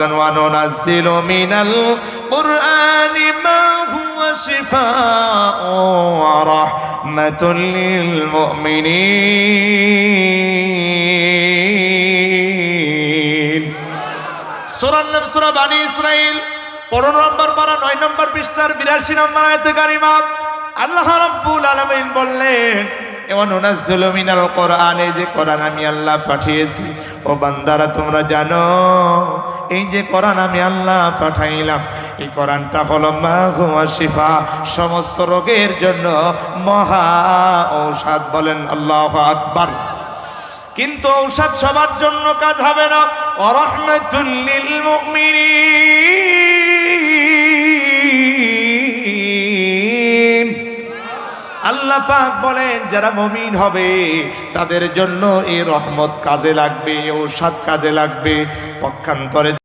وننزل من القرآن ما هو شفاء ورحمة للمؤمنين সূরা বানি ইসরাইল 15 নম্বর পারা 9 নম্বর পৃষ্ঠার 82 নম্বর আয়াতে কারিমা আল্লাহ রাব্বুল আলামিন বললেন ওয়ানুনাজ্জিলু মিনাল কোরআনে, যে কোরআন আমি আল্লাহ পাঠিয়েছি ও বান্দারা তোমরা জানো এই যে কোরআন আমি আল্লাহ পাঠাইলাম এই কোরআনটা হলো মা হুয়া শিফা, সমস্ত রোগের জন্য মহা ঔষধ। বলেন আল্লাহু আকবার। কিন্তু ঔষধ সবার জন্য কাজ হবে না। ওয়া রাহমাতুল লিল মুমিনিন, আল্লাহ পাক বলেন যারা মুমিন হবে তাদের জন্য এই রহমত কাজে লাগবে, ঔষধ কাজে লাগবে। পক্ষান্তরে